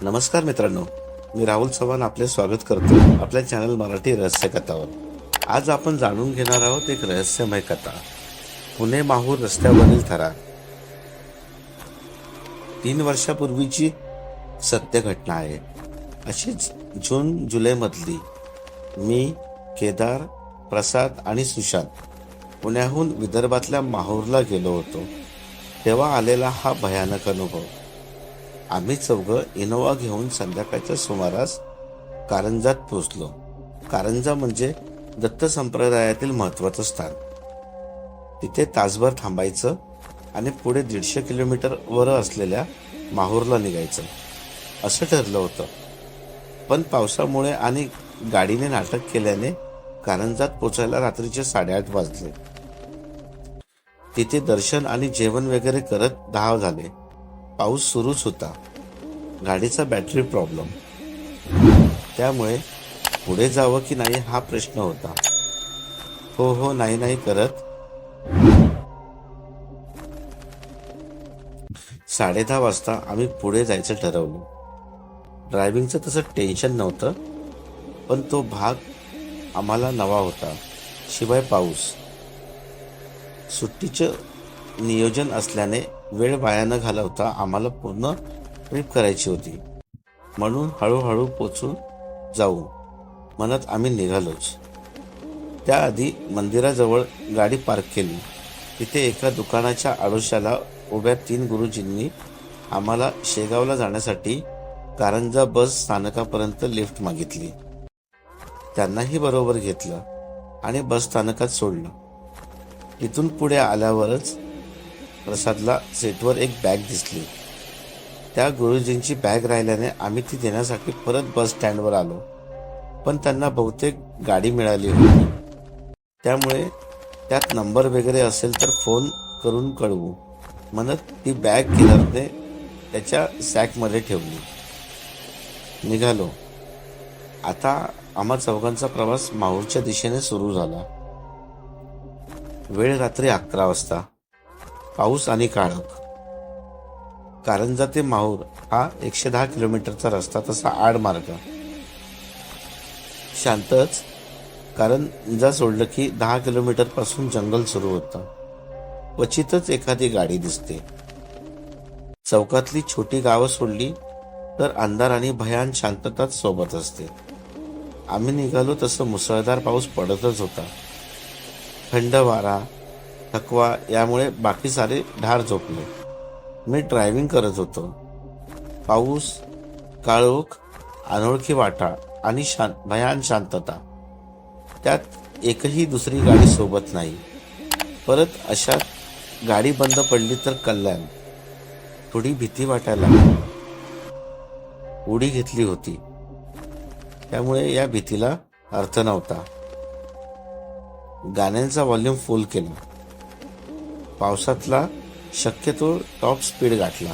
नमस्कार मित्रांनो, मी राहुल चव्हाण आपले स्वागत करतो आपल्या चॅनल मराठी रहस्य कथावर. आज आपण जाणून घेणार आहोत एक रहस्यमय कथा, पुणे माहूर रस्त्यावरील थरार. 3 वर्षापूर्वीची सत्य घटना आहे. अशीच जून जुलै मधली. मी, केदार, प्रसाद आणि सुशांत पुण्याहून विदर्भातल्या माहूरला गेलो होतो. तेव्हा आलेला हा भयानक अनुभव. आम्ही चौघं इनोवा घेऊन संध्याकाळच्या सुमारास कारंजात पोहोचलो. कारंजा म्हणजे दत्त संप्रदायातील महत्वाचं स्थान. तिथे तासभर थांबायचं आणि पुढे 150 किलोमीटर वर असलेल्या माहूरला निघायचं असं ठरलं होतं. पण पावसामुळे आणि गाडीने नाटक केल्याने कारंजात पोचायला रात्रीचे 8:30 वाजले. तिथे दर्शन आणि जेवण वगैरे करत 10 झाले. पाऊस सुरूच होता. गाडीचा बॅटरी प्रॉब्लेम, त्यामुळे पुढे जावं की नाही हा प्रश्न होता. हो नाही करत 10:30 वाजता आम्ही पुढे जायचं ठरवलं. ड्रायव्हिंगचं तसं टेन्शन नव्हतं, पण तो भाग आम्हाला नवा होता. शिवाय पाऊस. सुट्टीचं नियोजन असल्याने वेळ वाया न घालवता आम्हाला पूर्ण ट्रिप करायची होती. म्हणून हळूहळू पोचून जाऊ म्हणत आम्ही निघालोच. त्याआधी मंदिराजवळ गाडी पार्क केली. तिथे एका दुकानाच्या आडोशाला उभ्या 3 गुरुजींनी आम्हाला शेगावला जाण्यासाठी कारंजा बस स्थानकापर्यंत लिफ्ट मागितली. त्यांनाही बरोबर घेतलं आणि बस स्थानकात सोडलं. इथून पुढे आल्यावरच प्रसादला सीटवर एक बॅग दिसली. त्या गुरुजींची बॅग राहिल्याने आम्ही ती देण्यासाठी परत बस स्टँडवर आलो. पण त्यांना बहुतेक गाडी मिळाली होती, त्यामुळे त्यात नंबर वगैरे असेल तर फोन करून कळवू म्हणत ती बॅग केदारने त्याच्या सॅकमध्ये ठेवली. निघालो. आता आम्हा चौघांचा प्रवास माहूरच्या दिशेने सुरू झाला. वेळ रात्री 11 वाजता. पाऊस आणि काळोख. कारंजा ते माहूर हा 110 किलोमीटरचा रस्ता, तसा आडमार्ग. शांतच. कारंजा सोडलं की 10 किलोमीटर पासून जंगल सुरू होतं. क्वचितच एखादी गाडी दिसते. चौकातली छोटी गावं सोडली तर अंधार आणि भयान शांतताच सोबत असते. आम्ही निघालो तसं मुसळधार पाऊस पडतच होता. थंड वारा, थकवा यामुळे बाकी सारे ढार झोपले. मी ड्रायव्हिंग करत होतो. पाऊस, काळोख, अनोळखी वाटा आणि भयान शांतता. त्यात एकही दुसरी गाडी सोबत नाही. परत अशात गाडी बंद पडली तर कल्याण. थोडी भीती वाटायला लागली. उडी घेतली होती, त्यामुळे या भीतीला अर्थ नव्हता. गाण्यांचा व्हॉल्यूम फुल केला. पावसातला शक्यतो टॉप स्पीड गाठला.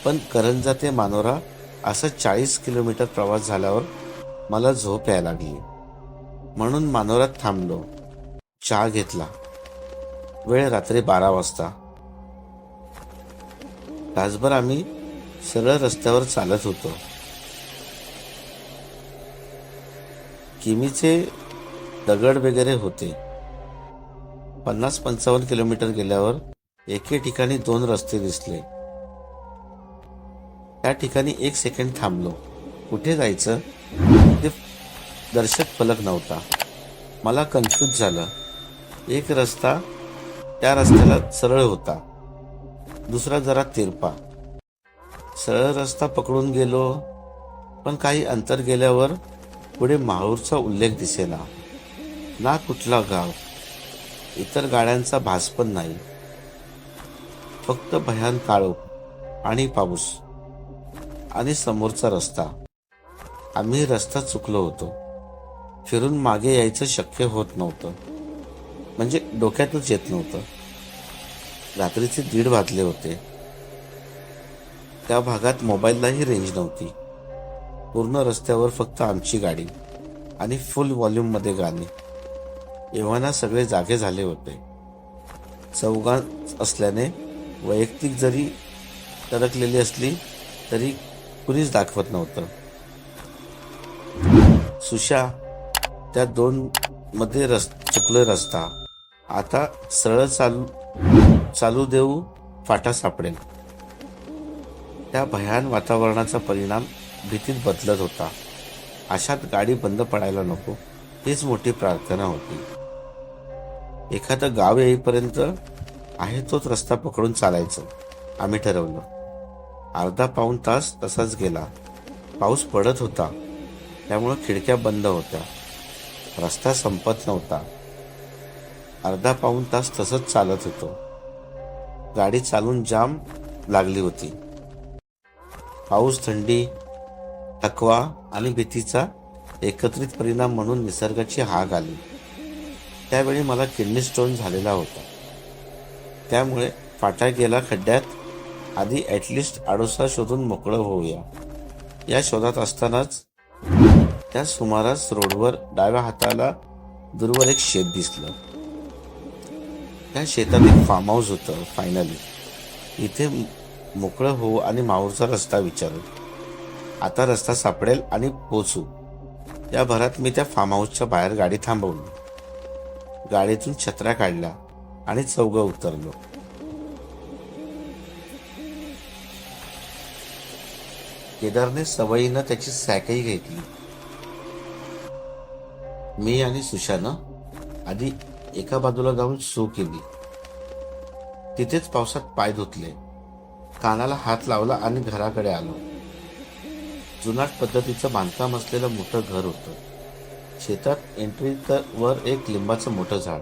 पण करंजा ते मानोरा असा 40 किलोमीटर प्रवास झाल्यावर मला झोप यायला लागली. म्हणून मानोरात थांबलो. चहा घेतला. वेळ रात्री 12 वाजता. तासभर आम्ही सरळ रस्त्यावर चालत होतो. किमीचे दगड वगैरे होते. 50-55 किलोमीटर गेल्यावर एके ठिकाणी 2 रस्ते दिसले. त्या ठिकाणी 1 सेकंड थांबलो. कुठे जायचं ते दर्शक फलक नव्हता. मला कन्फ्यूज झालं. एक रस्ता त्या रस्त्याला सरळ होता, दुसरा जरा तिरपा. सरळ रस्ता पकडून गेलो, पण काही अंतर गेल्यावर पुढे माहूरचा उल्लेख दिसेना. ना कुठला गाव, इतर गाड्यांचा भास पण नाही. फक्त भयान काळोख आणि पाऊस आणि समोरचा रस्ता. आम्ही रस्ता चुकलो होतो. फिरून मागे यायचं शक्य होत नव्हतं. म्हणजे डोक्यातच येत नव्हतं. रात्रीचे 1:30 वाजले होते. त्या भागात मोबाईललाही रेंज नव्हती. पूर्ण रस्त्यावर फक्त आमची गाडी आणि फुल व्हॉल्यूम मध्ये गाणी. एव्हाना सगळे जागे झाले होते. चौघांच असल्याने वैयक्तिक जरी टरकलेली असली तरी कुणीच दाखवत नव्हतं. सुशा त्या दोन मध्ये चुकलं रस्ता. आता सरळ चालू चालू देऊ, फाटा सापडेल. त्या भयान वातावरणाचा परिणाम भीतीत बदलत होता. अशात गाडी बंद पडायला नको, हीच मोठी प्रार्थना होती. एखादं गाव येईपर्यंत आहे तोच रस्ता पकडून चालायचं आम्ही ठरवलं. अर्धा पाऊण तास तसाच गेला. पाऊस पडत होता, त्यामुळं खिडक्या बंद होत्या. रस्ता संपत नव्हता. अर्धा पाऊण तास तसंच चालत होतो. गाडी चालून जाम लागली होती. पाऊस, थंडी, थकवा आणि भीतीचा एकत्रित परिणाम म्हणून निसर्गाची हाक आली. त्यावेळी मला किडनी स्टोन झालेला होता. त्यामुळे फाटा गेला खड्ड्यात आधी ॲटलिस्ट आडोसा शोधून मोकळं होऊया या शोधात असतानाच त्या सुमारास रोडवर डाव्या हाताला दूरवर एक शेत दिसलं. त्या शेतात एक फार्म हाऊस होतं. फायनली इथे मोकळं होऊ आणि माहूरचा रस्ता विचारू. आता रस्ता सापडेल आणि पोचू या भरात मी त्या फार्म हाऊसच्या बाहेर गाडी थांबवली. गाडीतून छत्र्या काढल्या आणि चौघं उतरलो. केदारने सवयीनं त्याची सॅकही घेतली. मी आणि सुशानं आधी एका बाजूला जाऊन सू केली. तिथेच पावसात पाय धुतले, कानाला हात लावला आणि घराकडे आलो. जुनाट पद्धतीचं बांधकाम असलेलं मोठं घर होतं. शेतात एंट्री वर एक लिंबाचं मोठं झाड.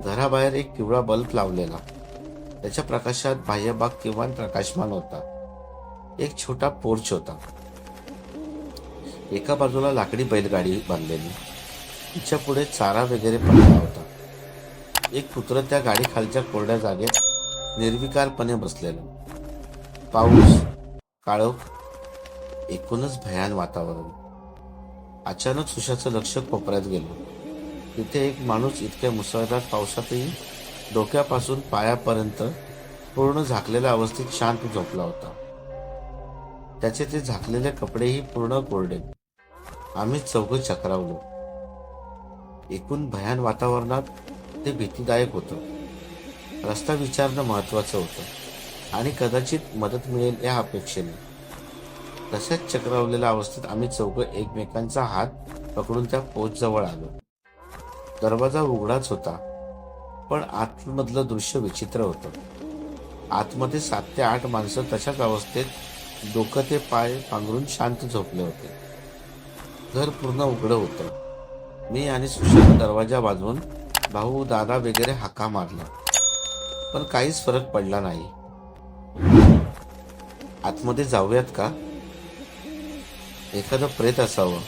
घराबाहेर एक पिवळा बल्ब लावलेला. त्याच्या प्रकाशात बाह्यभाग किंवा प्रकाशमान होता. एक छोटा पोर्च होता. एका बाजूला लाकडी बैलगाडी बांधलेली. तिच्या पुढे चारा वगैरे पडला होता. एक कुत्रं त्या गाडी खालच्या कोरड्या जागेत निर्विकारपणे बसलेलं. पाऊस, काळोख, एकूणच भयान वातावरण. अचानक सुशाचं लक्ष कोपऱ्यात गेलं. तिथे एक माणूस इतक्या मुसळधार पावसातही डोक्यापासून पायापर्यंत पूर्ण झाकलेल्या अवस्थेत शांत झोपला होता. त्याचे ते झाकलेले कपडेही पूर्ण कोरडे. आम्ही चौघं चक्रावलो. एकूण भयान वातावरणात ते भीतीदायक होतं. रस्ता विचारणं महत्वाचं होतं आणि कदाचित मदत मिळेल या अपेक्षेने. तशाच चक्रावलेल्या अवस्थेत आम्ही चौघं एकमेकांचा हात पकडून त्या पोच जवळ आलो. दरवाजा उघडाच होता, पण आतमधलं दृश्य विचित्र होतं. आतमध्ये 7 ते 8 माणसं तशाच अवस्थेत डोकं ते पाय पांघरून शांत झोपले होते. घर पूर्ण उघडं होतं. मी आणि सुशाला दरवाजा वाजवून भाऊ, दादा वगैरे हाका मारला, पण काहीच फरक पडला नाही. आतमध्ये जाऊयात का? एखादं प्रेत असावं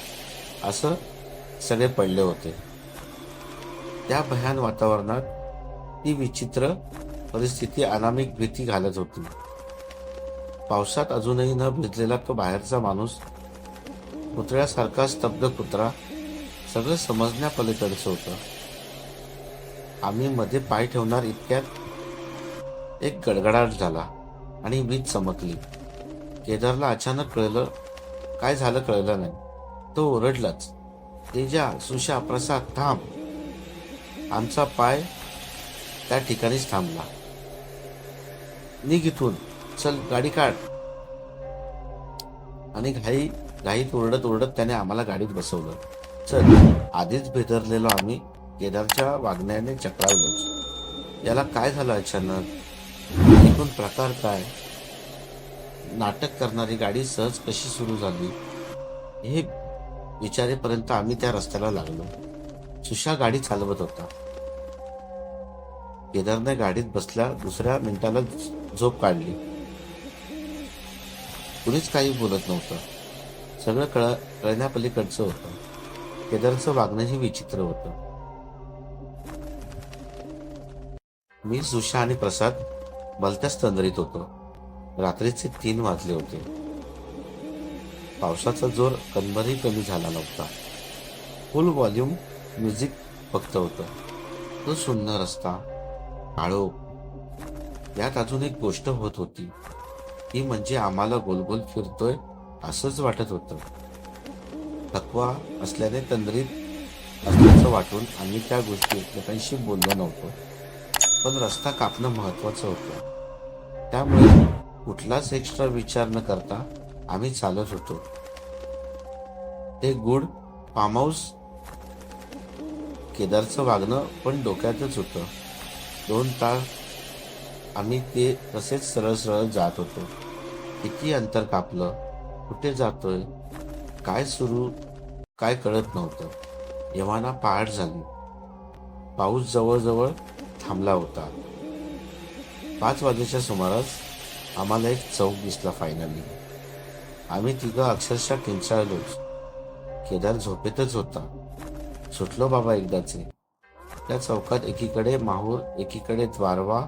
असं सगळे पडले होते. त्या भयान वातावरणात ती विचित्र परिस्थिती अनामिक भीती घालत होती. पावसात अजूनही न भिजलेला तो बाहेरचा माणूस, पुतळ्यासारखा स्तब्ध कुत्रा, सगळं समजण्यापलीकडचं होतं. आम्ही मध्ये पाय ठेवणार इतक्यात एक गडगडाट झाला आणि वीज चमकली. केदारला अचानक कळलं. काय झालं कळलं नाही. तो ओरडलाच, तेजा, सुशा, प्रसाद, थांब. आमचा पाय त्या ठिकाणीच थांबला. निघ इथून, चल गाडी काढ. आणि घाईत ओरडत ओरडत त्याने आम्हाला गाडीत बसवलं. चल. आधीच भेदरलेलो आम्ही केदारच्या वागण्याने चक्रावलोच. याला काय झालं अचानक? एकूण प्रकार काय? नाटक करणारी गाडी सहज कशी सुरू झाली हे विचारेपर्यंत आम्ही त्या रस्त्याला लागलो. सुशा गाडी चालवत होता. केदारने गाडीत बसल्या दुसऱ्या मिनिटाला झोप काढली. कुणीच काही बोलत नव्हतं. सगळं कळण्यापलीकडचं होतं. केदारचं वागणंही विचित्र होतं. मी, सुशा आणि प्रसाद भलत्याच तंद्रीत होतो. रात्रीचे 3 वाजले होते. पावसाचा जोर कणभरही कमी झाला नव्हता. फुल व्हॉल्यूम म्युझिक फक्त होतं. तो शून्य रस्ता, काळोख. यात अजून एक गोष्ट होत होती. ती म्हणजे आम्हाला गोलगोल फिरतोय असंच वाटत होतं. थकवा असल्याने तंद्रीत असल्याचं वाटून आम्ही त्या गोष्टी एकमेकांशी बोललो नव्हतो. पण रस्ता कापणं महत्वाचं होतं. त्यामुळे कुठलाच एक्स्ट्रा विचार न करता आम्ही चालत होतो. ते गुड फार्म हाऊस केदारचं वागणं पण डोक्यातच होतं. 2 तास आम्ही ते तसेच सरळ सरळ जात होतो. किती अंतर कापलं, कुठे जातोय, काय सुरू काय कळत नव्हतं. येव्हाना पहाट झाली. पाऊस जवळजवळ थांबला होता. 5 वाजेच्या सुमारास आम्हाला एक चौक दिसला फायनली. आम्ही तिघं अक्षरशः किंचाळलोच. केदार झोपेतच होता. सुटलो बाबा एकदाचे. त्या चौकात एकीकडे माहूर, एकीकडे द्वारवा,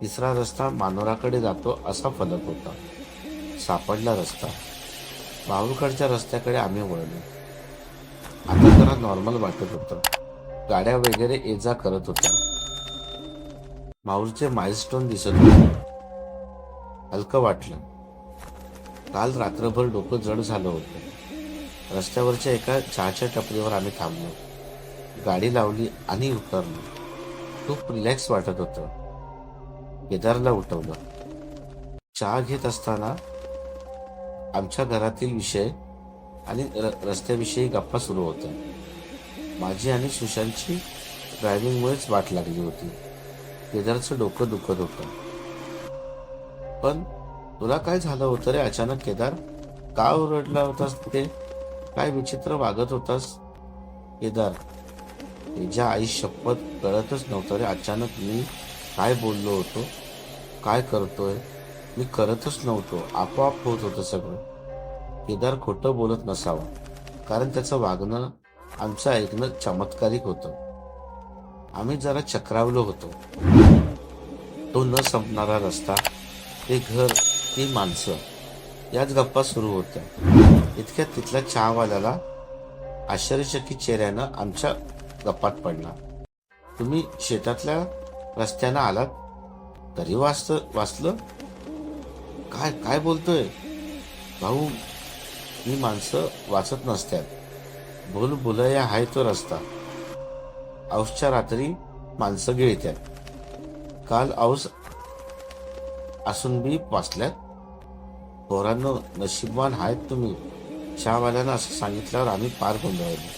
तिसरा रस्ता मानोराकडे जातो असा फलक होता. सापडला रस्ता. माहूरकडच्या रस्त्याकडे आम्ही वळलो. आता जरा नॉर्मल वाटत होतं. गाड्या वगैरे ये जा करत होत्या. माहूरचे माइलस्टोन दिसत होते. हलकं वाटलं. काल रात्रभर डोकं जड झालं होतं. रस्त्यावरच्या एका चहाच्या टपरीवर आम्ही थांबलो. गाडी लावली आणि उतरलो. खूप रिलॅक्स वाटत होतं. केदारला उठवलं. चहा घेत असताना आमच्या घरातील विषय आणि रस्त्याविषयी गप्पा सुरू होत्या. माझी आणि सुशांतची ड्रायव्हिंगमुळेच वाट लागली होती. केदारचं डोकं दुखत होतं. पण तुला काय झालं होतं रे अचानक केदार? का ओरडला होतास तिथे? काय विचित्र वागत होतास? केदार, तुझ्या आई शपथ कळतच नव्हतं रे अचानक मी काय बोललो होतो, काय करतोय. मी करतच नव्हतो, आपोआप होत होतं सगळं. केदार खोटं बोलत नसावा, कारण त्याचं वागणं, आमचं ऐकणं चमत्कारिक होतं. आम्ही जरा चक्रावलो होतो. तो न संपणारा रस्ता, ते घर, ती माणसं, याच गप्पा सुरू होत्या. इतक्यात तिथल्या चहावाल्याला आश्चर्यचकित चेहऱ्यानं आमच्या गप्पात पडला. तुम्ही शेतातल्या रस्त्यानं आलात तरी वाचलं? काय काय बोलतोय भाऊ? ही माणसं वाचत नसतात. भूल भुलया हाय तो रस्ता. औसच्या रात्री माणसं गिळत्यात. काल औस असून बी वाचल्यात. पोरांनो, नशीबवान आहेत तुम्ही. चहावाल्यानं असं सांगितल्यावर आम्ही पार गोंधळलो.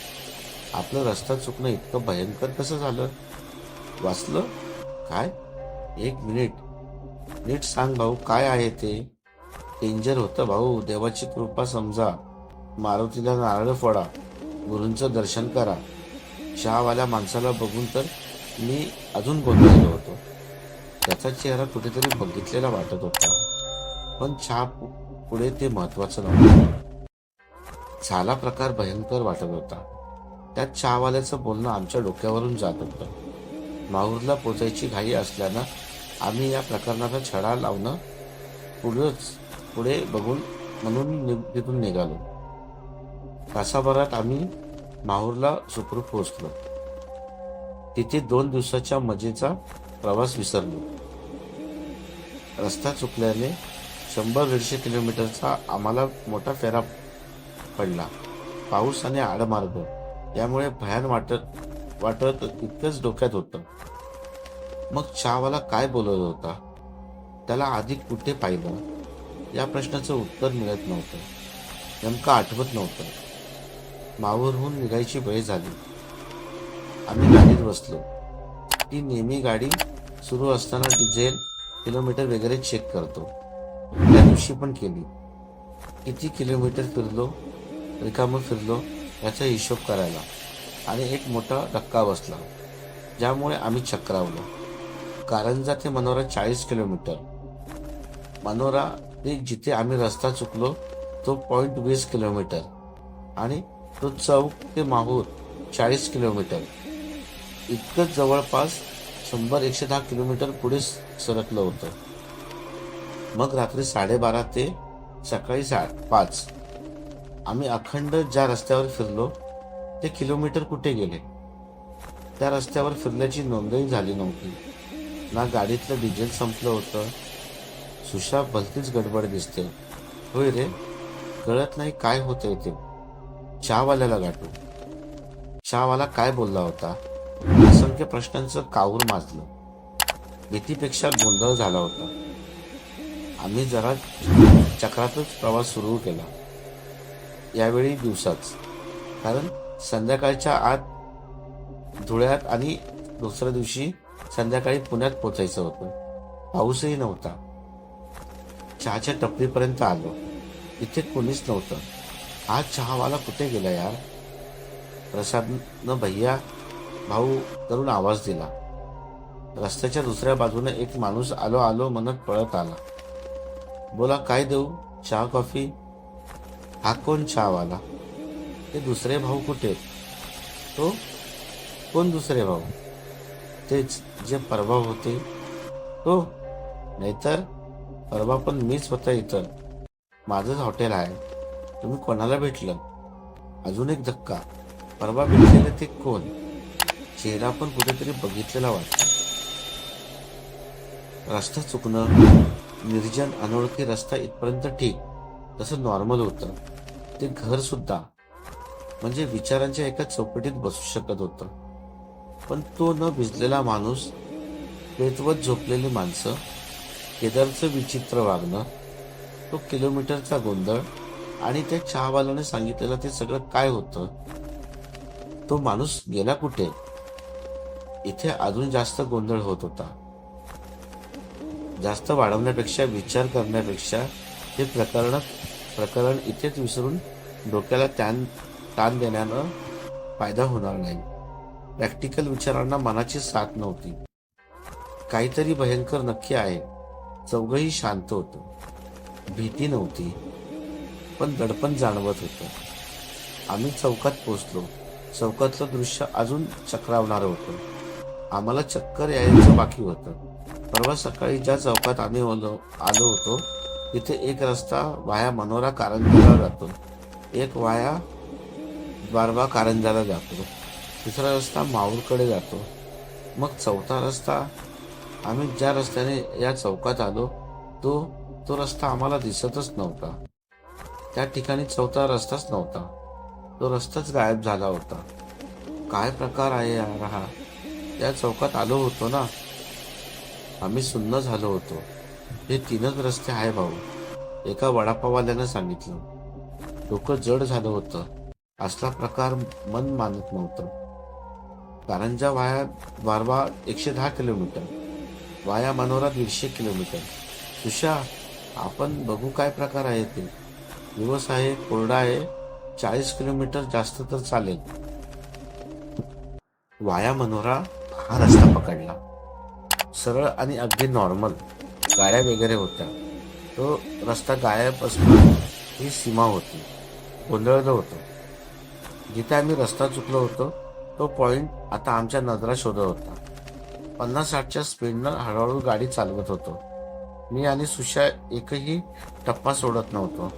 आपलं रस्ता चुकणं इतकं भयंकर कसं झालं? वाचलं? काय? 1 मिनिट, नीट सांग भाऊ, काय आहे ते? डेंजर होतं भाऊ. देवाची कृपा समजा. मारुतीला नारळ फोडा, गुरूंचं दर्शन करा. चहावाल्या माणसाला बघून तर मी अजून गोंधळलो होतो. त्याचा चेहरा कुठेतरी बघितलेला वाटत होता, पण चहा पुढे ते महत्वाचं नव्हतं. झाला प्रकार भयंकर वाटत होता. त्यात चहावाल्याचं बोलणं आमच्या डोक्यावरून जात होतं. माहूरला पोचायची घाई असल्यानं आम्ही या प्रकरणाचा छडा लावणं पुढे बघून म्हणून तिथून निघालो. तासाभरात आम्ही माहूरला सुखरूप पोहोचलो. तिथे 2 दिवसाच्या मजेचा प्रवास विसरलो. रस्ता चुकल्याने 100-150 किलोमीटरचा आम्हाला मोठा फेरा पडला. पाऊस आणि आडमार्ग यामुळे भयान वाटत इतकंच डोक्यात होतं. मग चहावाला काय बोलत होता? त्याला आधी कुठे पाहिलं? या प्रश्नाचं उत्तर मिळत नव्हतं. नेमकं आठवत नव्हतं. माहूरहून निघायची वेळ झाली. आम्ही गाडीत बसलो. ती नेहमी गाडी सुरू असताना डिझेल, किलोमीटर वगैरे चेक करतो. त्या दिवशी पण केली. किती किलोमीटर फिरलो, रिकामं फिरलो याचा हिशोब करायला, आणि एक मोठा धक्का बसला, ज्यामुळे आम्ही चक्रावलो. कारंजा ते मनोरा 40 किलोमीटर. मनोरा ते जिथे आम्ही रस्ता चुकलो तो पॉइंट 20 किलोमीटर, आणि तो चौक ते माहूर 40 किलोमीटर. इतकंच जवळपास 100-110 किलोमीटर पुढे सरकलं होतं. मग रात्री 12:30 ते सकाळी 5 आम्ही अखंड ज्या रस्त्यावर फिरलो ते किलोमीटर कुठे गेले? त्या रस्त्यावर फिरल्याची नोंदही झाली नव्हती. ना गाडीतलं डिझेल संपलं होतं. सुशा भलतीच गडबड दिसते. होय रे, कळत नाही काय होतंय ते. चहावाल्याला गाठू. चहावाला काय बोलला होता? असंख्य प्रश्नांचं काऊर माजलं. भीतीपेक्षा गोंधळ झाला होता. आम्ही जरा चक्रातच प्रवास सुरू केला. यावेळी दिवसाच, कारण संध्याकाळच्या आत धुळ्यात आणि दुसऱ्या दिवशी संध्याकाळी पुण्यात पोचायचं होतं. पाऊसही नव्हता. चहाच्या टपरीपर्यंत आलो. इथे कोणीच नव्हतं. हा चहावाला कुठे गेला यार? प्रसादनं भैया भाऊ करून आवाज दिला. रस्त्याच्या दुसऱ्या बाजूने एक माणूस आलो आलो म्हणत पळत आला. बोला, काय देऊ? चहा, कॉफी? हा कोण चहावाला? ते दुसरे भाऊ कुठे? तो कोण दुसरे भाऊ? तेच जे परवा होते तो? नाहीतर परवा पण मीच होता इथं. माझंच हॉटेल आहे. तुम्ही कोणाला भेटलं? अजून एक धक्का. परवा भेटलेले ते कोण? चेहरा पण कुठेतरी बघितलेला वाटतो. रस्ता चुकणं, निर्जन अनोळखी रस्ता इथपर्यंत ठीक, तसं नॉर्मल होतं. ते घर सुद्धा, म्हणजे विचारांच्या एका चौकटीत बसू शकत होतं. पण तो न भिजलेला माणूस, पेटवत झोपलेली माणसं, केदारचं विचित्र वागणं, तो किलोमीटरचा गोंधळ आणि त्या चहावाल्याने सांगितलेलं ते सगळं काय होतं? तो माणूस गेला कुठे? इथे अजून जास्त गोंधळ होत होता. जास्त वाढवण्यापेक्षा, विचार करण्यापेक्षा हे प्रकरण इथेच विसरून डोक्याला ताण देण्यानं फायदा होणार नाही. प्रॅक्टिकल विचारांना मनाची साथ नव्हती. काहीतरी भयंकर नक्की आहे. चौघही शांत होतो. भीती नव्हती, पण दडपण जाणवत होतं. आम्ही चौकात पोचलो. चौकातलं दृश्य अजून चक्रावणारं होतं. आम्हाला चक्कर यायचं बाकी होतं. परवा सकाळी ज्या चौकात आम्ही आलो होतो तिथे एक रस्ता वाया मनोरा कारंजाला जातो, एक वाया द्वारबा कारंजाला जातो, तिसरा रस्ता माहूरकडे जातो, मग चौथा रस्ता. आम्ही ज्या रस्त्याने या चौकात आलो तो रस्ता आम्हाला दिसतच नव्हता. त्या ठिकाणी चौथा रस्ताच नव्हता. तो रस्ताच गायब झाला होता. काय प्रकार आहे यार हा? त्या चौकात आलो होतो ना, आम्ही सुन्न झालो होतो. हे तीनच रस्ते आहे भाऊ, एका वडापाववाल्यानं सांगितलं. डोकं जड झालं होतं. असला प्रकार मन मानत नव्हतं. कारंजा वाया द्वारबा 110 किलोमीटर, वाया मनोरा 150 किलोमीटर. सुशा, आपण बघू काय प्रकार आहे ते. दिवस आहे, कोरडा आहे, 40 किलोमीटर जास्त तर चालेल. वाया मनोरा हा रस्ता पकडला. सरळ आणि अगदी नॉर्मल. गाड्या वगैरे होत्या. तो रस्ता गायब असणं ही सीमा होती. गोंधळलं होतं. जिथे आम्ही रस्ता चुकलो होतो तो पॉइंट आता आमच्या नजरा शोधत होता. 50-60च्या स्पीडनं हळूहळू गाडी चालवत होतो. मी आणि सुशा एकही टप्पा सोडत नव्हतो.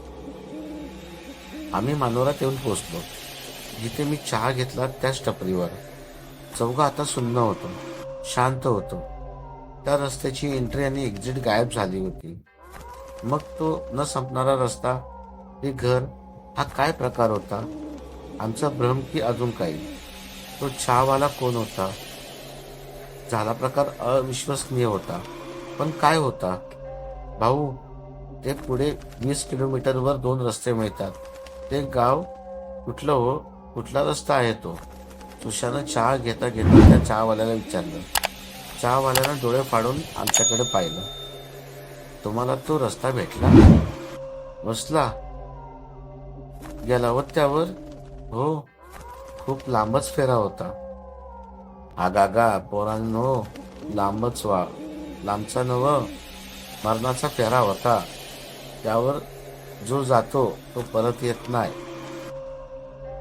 आम्ही मानोरात येऊन पोचलो. जिथे मी चहा घेतला त्याच टपरीवर. चौघं आता सुन्न होतो, शांत होतो. त्या रस्त्याची एंट्री आणि एक्झिट गायब झाली होती. मग तो न संपणारा रस्ता, ते घर, हा काय प्रकार होता? आमचा भ्रम की अजून काही? तो चहावाला कोण होता? झाला प्रकार अविश्वसनीय होता. पण काय होता? भाऊ, ते पुढे 20 किलोमीटरवर 2 रस्ते मिळतात. ते गाव कुठलं हो? कुठला रस्ता आहे तो? सुशानं चहा घेता घेता त्या चहावाल्याला विचारलं. चहावाल्यानं डोळे फाडून आमच्याकडे पाहिलं. तुम्हाला तो रस्ता भेटला? बसला गेला व त्यावर? हो, खूप लांबच फेरा होता. आगागा पोरांनो, लांबचा नव, मरणाचा फेरा होता. त्यावर जो जातो तो परत येत नाही.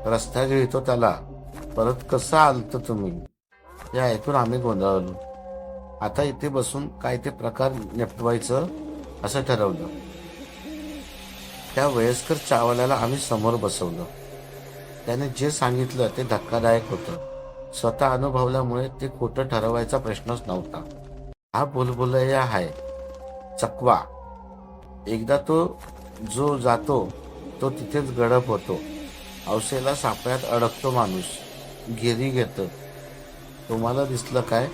रस्ता गिळतो त्याला. परत कसं आलत तुम्ही? हे ऐकून आम्ही गोंधळलो. आता इथे बसून काय ते प्रकार निपटवायचं असं ठरवलं. त्या वयस्कर चहावाल्याला आम्ही समोर बसवलं. त्याने जे सांगितलं ते धक्कादायक होतं. स्वतः अनुभवल्यामुळे ते खोटं ठरवायचा प्रश्नच नव्हता. हा भुलभुलैया आहे, चकवा. एकदा तो जो जातो तो तिथेच गडप होतो. औसेला सापळ्यात अडकतो माणूस. घेरी घेतं. तुम्हाला दिसलं काय?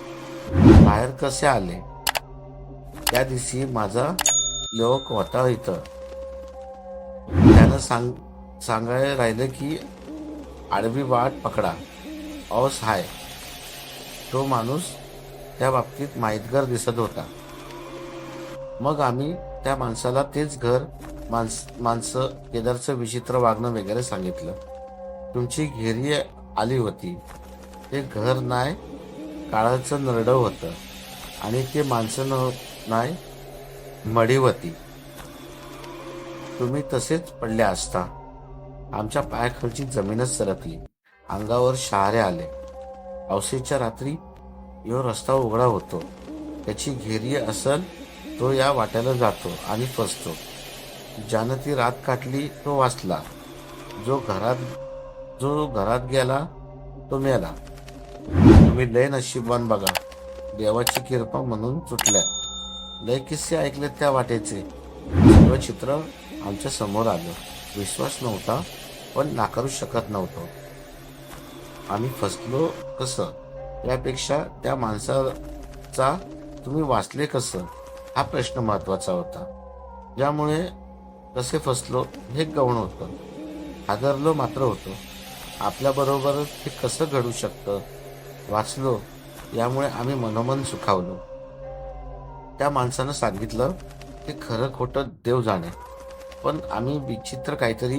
बाहेर कसे आले? त्या दिवशी माझा लोक होता इथं. त्यानं सांगायला राहिलं की आडवी वाट पकडा. औस हाय. तो माणूस त्या बाबतीत माहितगार दिसत होता. मग आम्ही त्या माणसाला तेच घर, माणसं, केदारचं विचित्र वागणं वगैरे सांगितलं. तुमची घेरी आली होती. ते घर नाही, काळाचं नरडं होतं. आणि ते माणसं नाही, मडी होती. तुम्ही तसेच पडले असता. आमच्या पायाखालची जमीनच सरकली. अंगावर शहारे आले. औसेच्या रात्री यो रस्ता उघडा होतो. त्याची घेरी असल तो या वाट्याला जातो आणि फसतो. ज्यानं ती रात काढली तो वाचला. जो घरात गेला तो मेला. तुम्ही लय नशीबवान बघा. देवाची कृपा म्हणून सुटल्या. लय किस्से ऐकले त्या वाटेचे. सगळं चित्र आमच्या समोर आलं. विश्वास नव्हता, पण नाकारू शकत नव्हतो. आम्ही फसलो कसं, यापेक्षा त्या माणसाचा तुम्ही वाचले कसं, हा प्रश्न महत्वाचा होता. ज्यामुळे कसे फसलो हे गौण होतं. हादरलो मात्र होतो. आपल्याबरोबर हे कसं घडू शकतं. वाचलो, यामुळे आम्ही मनोमन सुखावलो. त्या माणसानं सांगितलं ते खरं खोटं देव जाणे, पण आम्ही विचित्र काहीतरी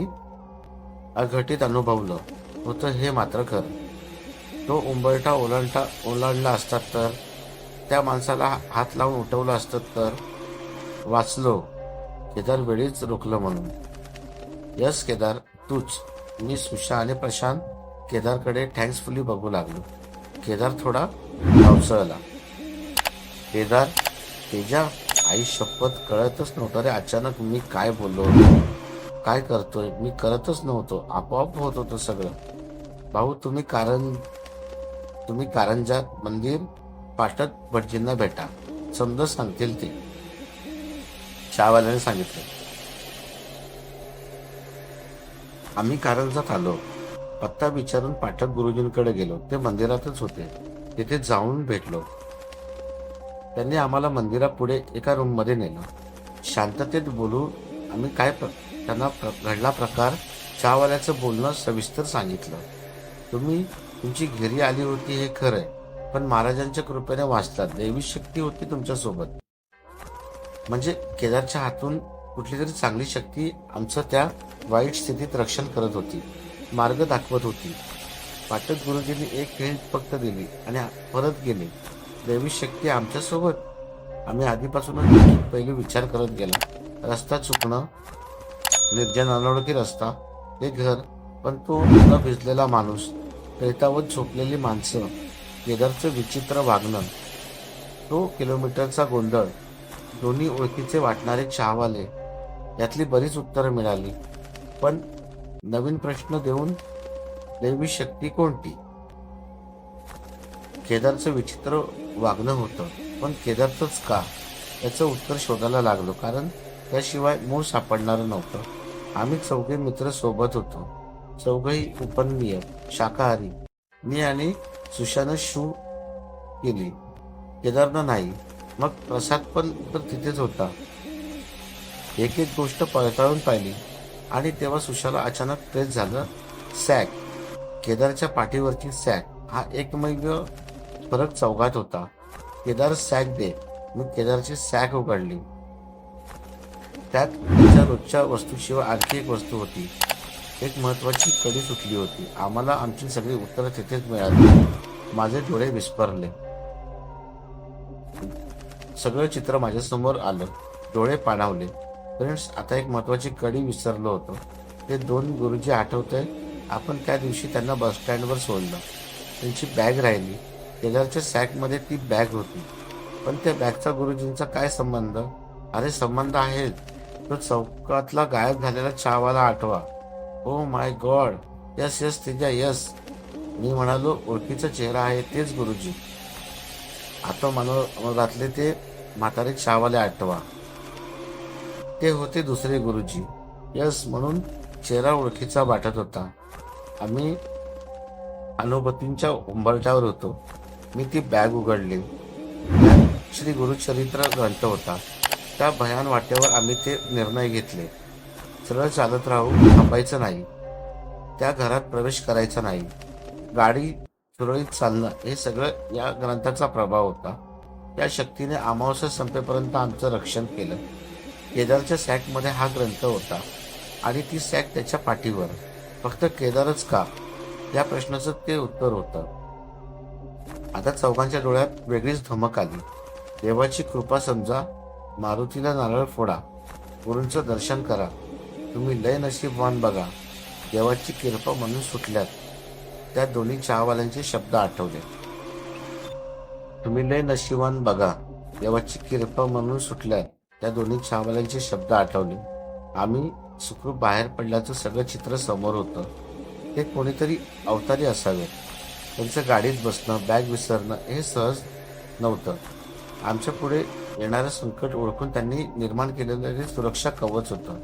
अघटित अनुभवलं होतं हे मात्र खरं. तो उंबरठा ओलांडला असतात तर, त्या माणसाला हात लावून उठवलं असतं तर वाचलो. केदार वेळीच रोखलं म्हणून. यस केदार, तूच. मी सुशा आणि प्रशांत केदारकडे थँक्सफुली बघू लागलो. केदार थोडा पावसळला. केदार, तेजा, आई शपथ कळतच नव्हतं रे. अचानक मी काय बोललो होतो, काय करतोय मी करतच नव्हतो. आपोआप होत होतं सगळं. भाऊ, तुम्ही कारंजात मंदिर पाठक भटजींना भेटा. समजा सांगतील ते, चहावाल्याने सांगितलं. आम्ही कारंजात आलो. पत्ता विचारून पाठक गुरुजींकडे गेलो. ते मंदिरातच होते. तिथे जाऊन भेटलो. त्यांनी आम्हाला मंदिरापुढे एका रूममध्ये नेलं. शांततेत बोलू आम्ही त्यांना घडला प्रकार, चहावाल्याचं बोलणं सविस्तर सांगितलं. तुमची घेरी आली होती हे खरंय, पण महाराजांच्या कृपेने वाचलात. दैवी शक्ती होती तुमच्यासोबत. म्हणजे केदारच्या हातून कुठली तरी चांगली शक्ती आमचं त्या वाईट स्थितीत रक्षण करत होती, मार्ग दाखवत होती. पाठक गुरुजींनी एक हिंट फक्त दिली आणि परत गेले. दैवी शक्ती आमच्यासोबत. आम्ही आधीपासूनच पहिले विचार करत गेला. रस्ता चुकणं, निर्जन अनोळखी रस्ता, ते घर, पण तो न भिजलेला माणूस, प्रेतावत झोपलेली माणसं, केदारचं विचित्र वागणं, तो किलोमीटरचा गोंधळ, दोन्ही ओळखीचे वाटणारे चहावाले, यातली बरीच उत्तरं मिळाली. पण नवीन प्रश्न देऊन दैवी शक्ती कोणती? केदारचं विचित्र वागणं होतं, पण केदारचंच का, याचं उत्तर शोधायला लागलो. कारण त्याशिवाय मूळ सापडणारं नव्हतं. आम्ही चौघे मित्र सोबत होतो. चौघही उपननीय शाकाहारी. मी आणि सुशानं शू केली, केदारनं नाही. मग प्रसाद पण तर तिथेच होता. एक एक गोष्ट पडताळून पाहिली आणि तेव्हा सुशाला अचानक ट्रेस झालं. सॅक, केदारच्या पाठीवरची सॅक, हा एकमेव फरक चौघात होता. केदार सॅक दे. मी केदारची सॅक उघडली. त्यात त्याच्या रोजच्या वस्तूशिवाय आणखी एक वस्तू होती. एक महत्वाची कडी सुटली होती. आम्हाला आमची सगळी उत्तरं तिथेच मिळाली. माझे डोळे विस्फारले. सगळं चित्र माझ्यासमोर आलं. डोळे पाणावले. फ्रेंड्स, आता एक महत्वाची कडी विसरलो होतो. ते 2 गुरुजी आठवतंय? आपण त्या दिवशी त्यांना बस स्टँडवर सोडलं. त्यांची बॅग राहिली. केदारच्या सॅकमध्ये ती बॅग होती. पण त्या बॅगचा गुरुजींचा काय संबंध? अरे संबंध आहे. तो चौकातला गायब झालेला चहावाला आठवा. Oh my God. Yes yes Teja, yes. मी म्हणालो, ओळखीचा चेहरा आहे, तेच गुरुजी. आता मनोरातले ते म्हातारे चहावाले आठवा. ते होते दुसरे गुरुजी. यस, म्हणून चेहरा ओळखीचा वाटत होता. आम्ही अनुभूतींच्या उंबरठ्यावर होतो. मी ती बॅग उघडली. त्यात श्री गुरुचरित्र ग्रंथ होता. त्या भयान वाटेवर आम्ही ते निर्णय घेतले. सरळ चालत राहू, थांबायचं नाही. त्या घरात प्रवेश करायचा नाही. गाडी सुरळीत चालणं हे सगळं या ग्रंथाचा प्रभाव होता. या शक्तीने अमावस्या संपेपर्यंत आमचं रक्षण केलं. केदारच्या सॅकमध्ये हा ग्रंथ होता आणि ती सॅक त्याच्या पाठीवर. फक्त केदारच का, या प्रश्नाचं ते उत्तर होतं. आता चौघांच्या डोळ्यात वेगळीच धमक आली. देवाची कृपा समजा, मारुतीला नारळ फोडा, गुरूंचं दर्शन करा. तुम्ही लय नशीबवान बघा. देवाची कृपा म्हणून सुटल्यात. त्या दोन्ही चहावाल्यांचे शब्द आठवले. तुम्ही लय नशीबवान बघा. देवाची कृपा म्हणून सुटल्यात. त्या दोन्ही चहावाल्यांचे शब्द आठवले. आम्ही सुखरूप बाहेर पडल्याचं सगळं चित्र समोर होतं. ते कोणीतरी अवतारी असावेत. त्यांचं गाडीत बसणं, बॅग विसरणं हे सहज नव्हतं. आमच्या पुढे येणारं संकट ओळखून त्यांनी निर्माण केलेलं हे सुरक्षा कवच होतं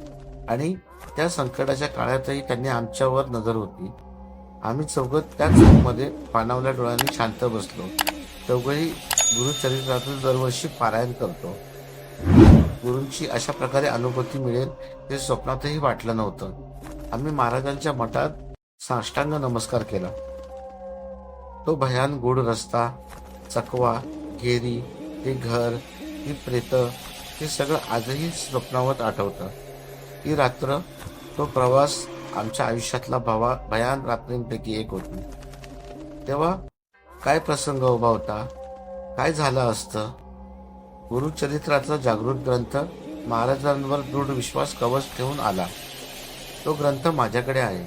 आणि त्या संकटाच्या काळातही त्यांनी आमच्यावर नजर होती. आम्ही चौघं त्याच रूममध्ये पाणावल्या डोळ्यांनी शांत बसलो. चौघही गुरुचरित्रातून दरवर्षी पारायण करतो. गुरूंची अशा प्रकारे अनुभूती मिळेल हे स्वप्नातही वाटलं नव्हतं. आम्ही महाराजांच्या मठात साष्टांग नमस्कार केला. तो भयान गूढ रस्ता, चकवा, घेरी, ते घर, ती प्रेत, हे सगळं आजही स्वप्नावत आठवतं. ती रात्र, तो प्रवास आमच्या आयुष्यातला भयान रात्रींपैकी एक होती. तेव्हा काय प्रसंग उभा होता, काय झालं असतं. गुरुचरित्राचा जागृत ग्रंथ महाराजांवर दृढ विश्वास कवच ठेवून आला. तो ग्रंथ माझ्याकडे आहे.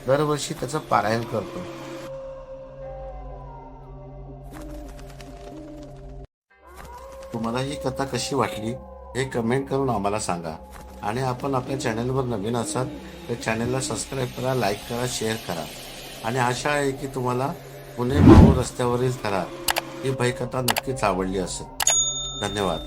दरवर्षी त्याचं पारायण करतो. तुम्हाला ही कथा कशी वाटली हे कमेंट करून आम्हाला सांगा. आणि आपण आपल्या चॅनलवर नवीन असाल तर चॅनलला सबस्क्राईब करा, लाईक करा, शेअर करा. आणि आशा आहे की तुम्हाला पुणे माहूर रस्त्यावरील थरार ही भयकथा नक्कीच आवडली असेल. धन्यवाद.